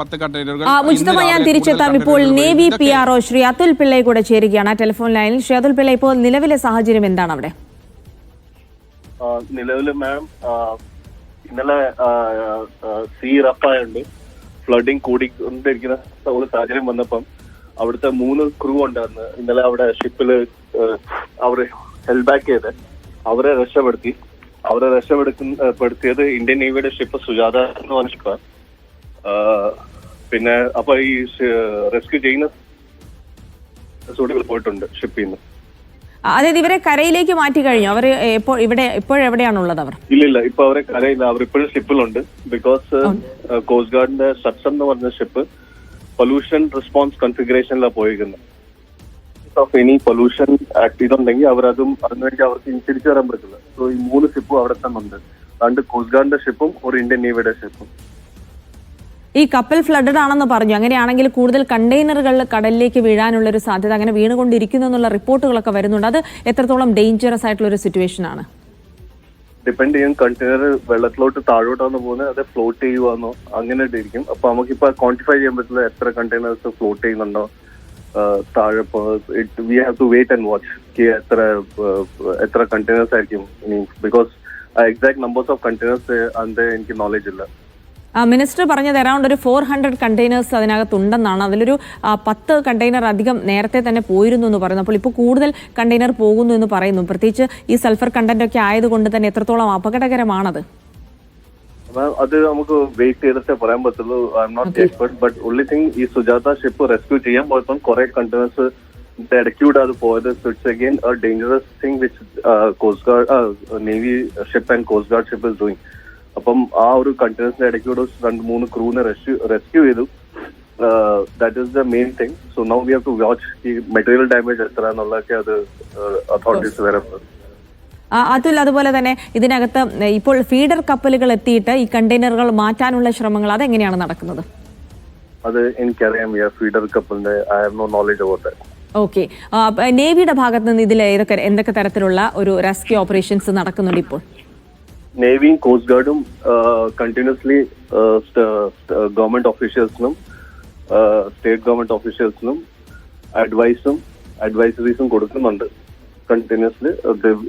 മുജിതമ്മ, ഞാൻ തിരിച്ചെത്താം. ഇപ്പോൾ നേവി PRO ശ്രീ അതുൽ പിള്ളയെ കൂടെ ചേരുകയാണ് ടെലിഫോൺ ലൈനിൽ. ശ്രീ അതുൽ പിള്ള, ഇപ്പോൾ നിലവിലെ സാഹചര്യം എന്താണ് അവിടെ? നിലവില് മാം ഇന്നലെ സീ റഫായുണ്ട്, ഫ്ലഡിങ് കൂടിക്കൊണ്ടിരിക്കുന്ന ഒരു സാഹചര്യം വന്നപ്പം അവിടുത്തെ 3 ക്രൂ ഉണ്ടായിരുന്നു. ഇന്നലെ അവിടെ ഷിപ്പില് അവര് ഹെൽഡ് ബാക്ക് ചെയ്ത് അവരെ രക്ഷപ്പെടുത്തിയത് ഇന്ത്യൻ നേവിയുടെ ഷിപ്പ് സുജാത എന്ന് പറഞ്ഞ ഷിപ്പാണ്. പിന്നെ അപ്പൊ ഈ റെസ്ക്യൂ ചെയ്യുന്ന പോയിട്ടുണ്ട് ഷിപ്പിൽ നിന്ന്. അതായത് ഇവരെ കരയിലേക്ക് മാറ്റി കഴിഞ്ഞു? അവർ ഇപ്പോഴെവിടെയാണുള്ളത്? അവർ ഇല്ല, ഇപ്പൊ അവരെ കരയില്ല, അവർ ഇപ്പോഴും ഷിപ്പിലുണ്ട്. ബിക്കോസ് കോസ്റ്റ് ഗാർഡിന്റെ സക്സൻ എന്ന് പറഞ്ഞ ഷിപ്പ് പൊല്യൂഷൻ റെസ്പോൺസ് കൺഫിഗറേഷനിലാണ് പോയിരിക്കുന്നത്. ഓഫ് എനി പൊല്യൂഷൻ ആക്ട് ചെയ്തുണ്ടെങ്കിൽ അതിനുവേണ്ടി അവർക്ക് തിരിച്ചു വരാൻ പറ്റില്ല. സോ ഈ 3 ഷിപ്പും അവിടെ തന്നെ ഉണ്ട്. 2 കോസ്റ്റ് ഗാർഡിന്റെ ഷിപ്പും ഒരു ഇന്ത്യൻ നേവിയുടെ ഷിപ്പും. ഈ കപ്പൽ ഫ്ലഡഡ് ആണെന്ന് പറഞ്ഞു. അങ്ങനെയാണെങ്കിൽ കൂടുതൽ കണ്ടെയ്നറുകൾ കടലിലേക്ക് വീഴാനുള്ള ഒരു സാധ്യത, അങ്ങനെ വീണുകൊണ്ടിരിക്കുന്നു എന്നുള്ള റിപ്പോർട്ടുകളൊക്കെ വരുന്നുണ്ട്. അത് എത്രത്തോളം ഡേഞ്ചറസ് ആയിട്ടുള്ള ഒരു സിറ്റുവേഷൻ ആണ്? ഡിപ്പെൻഡ് ചെയ്യും. കണ്ടെയ്നർ വെള്ളത്തിലോട്ട് താഴോട്ടാണ് പോകുന്നത്, അത് ഫ്ലോട്ട് ചെയ്യുവാന്നോ അങ്ങനെ ഇരിക്കും. അപ്പൊ നമുക്കിപ്പോ ക്വാണ്ടിഫൈ ചെയ്യാൻ പറ്റില്ല എത്ര കണ്ടെയ്നേഴ്സ് ഫ്ലോട്ട് ചെയ്യുന്നുണ്ടോ താഴെ. We have to wait and watch എത്ര കണ്ടെയ്നേഴ്സ് ആയിരിക്കും ഇനി. Because exact numbers of containers അതിന്റെ എനിക്ക് നോളജ് ഇല്ല. മിനിസ്റ്റർ പറഞ്ഞത് അറൌണ്ട് ഒരു 400 കണ്ടെയ്നേഴ്സ് അതിനകത്തുണ്ടെന്നാണ്. അതിലൊരു 10 കണ്ടെയ്നർ അധികം നേരത്തെ തന്നെ പോയിരുന്നു എന്ന് പറയുന്നു. അപ്പോൾ ഇപ്പോൾ കൂടുതൽ കണ്ടെയ്നർ പോകുന്നു എന്ന് പറയുന്നു. പ്രത്യേകിച്ച് ഈ സൾഫർ കണ്ടന്റ് ഒക്കെ ആയതുകൊണ്ട് തന്നെ എത്രത്തോളം അപകടകരമാണത്? അത് നമുക്ക് വെയിറ്റ് ചെയ്തിട്ടേ പറയാൻ പറ്റുള്ളൂ. I am not expert, but only thing ഈ സുജാത ഷിപ്പ് റെസ്ക്യൂ ചെയ്യാൻ പോയപ്പോൾ കുറെ കണ്ടെയ്നേഴ്സ് ഇടയ്ക്കൂടെ അത് പോയത്. It's again a dangerous thing which coast guard navy ship and coast guard ship is doing. അപ്പം ആ ഒരു കണ്ടെയ്നേഴ്സിന്റെ ഇടയ്ക്കൂടെ 2-3 ക്രൂവിനെ റെസ്ക്യൂ ചെയ്തു. That is the main thing. So now we have to watch ഈ മെറ്റീരിയൽ ഡാമേജ് എത്ര എന്നുള്ളതൊക്കെ അത് അതോറിറ്റീസ് വരെ. അതുൽ, അതുപോലെ തന്നെ ഇതിനകത്ത് ഇപ്പോൾ ഫീഡർ കപ്പലുകൾ എത്തിയിട്ട് ഈ കണ്ടെയ്നറുകൾ മാറ്റാനുള്ള ശ്രമങ്ങൾ അതെങ്ങനെയാണ് നടക്കുന്നത്? അത് എനിക്കറിയാം. ഫീഡർ കപ്പലിന്റെ I have no knowledge about that. Okay, നേവിയുടെ ഭാഗത്ത് നിന്ന് ഇതിൽ എന്തൊക്കെ തരത്തിലുള്ള ഒരു റെസ്ക്യൂ ഓപ്പറേഷൻസ് നടക്കുന്നുണ്ട് ഇപ്പോൾ? നേവിയും കോസ്റ്റ് ഗാർഡും കണ്ടിന്യൂസ്ലി ഗവൺമെന്റ് ഓഫീഷ്യൽസിനും സ്റ്റേറ്റ് ഗവൺമെന്റ് ഓഫീഷ്യൽസിനും അഡ്വൈസറീസും കൊടുക്കുന്നുണ്ട്. Continuously,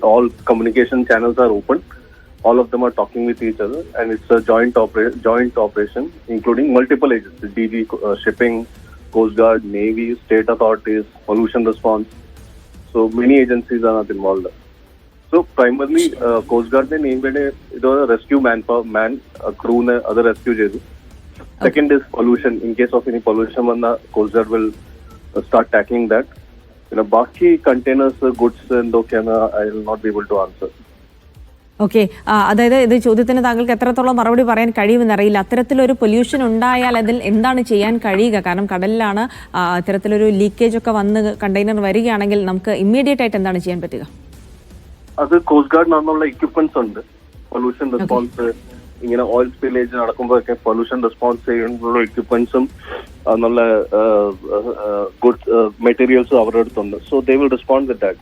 all communication channels are open. All of them are talking with each other, and it's a joint operation, including multiple agencies: DG, shipping, Coast Guard, Navy, state authorities, pollution response. So many agencies are not involved. So primarily, Coast Guard ne Navy ne ido rescue crew ne other rescue chedu. Second is pollution. In case of any pollution, Coast Guard will start tackling that. പിന്നെ ബാക്കി containers goods എന്തൊക്കെയാണ് I will not be able to answer. Okay, അതായത് ഇത് ചോദ്യത്തിന് താങ്കൾക്ക് എത്രത്തോളം മറുപടി പറയാൻ കഴിയുമെന്നറിയില്ല. അത്തരത്തിലൊരു പൊല്യൂഷൻ ഉണ്ടായാൽ അതിൽ എന്താണ് ചെയ്യാൻ കഴിയുക? കാരണം കടലിലാണ് അത്തരത്തിലൊരു ലീക്കേജ് ഒക്കെ വന്ന് കണ്ടെയ്നർ വരികയാണെങ്കിൽ നമുക്ക് ഇമ്മീഡിയറ്റ് ആയിട്ട് എന്താണ് ചെയ്യാൻ പറ്റുക? അത് കോസ്റ്റ് ഗാർഡിനുള്ള എക്യുപ്മെന്റ്സ് ഉണ്ട്. പൊല്യൂഷൻ റെസ്പോൺസ്, ഇങ്ങനെ ഓയിൽ സ്പില്ലേജ് നടക്കുമ്പോഴൊക്കെ പൊല്യൂഷൻ റെസ്പോൺസ് ചെയ്യാനുള്ള എക്യുപ്മെന്റ്സും നല്ല ഗുഡ് മെറ്റീരിയൽസും അവരുടെ അടുത്തുണ്ട്. So they will respond with that.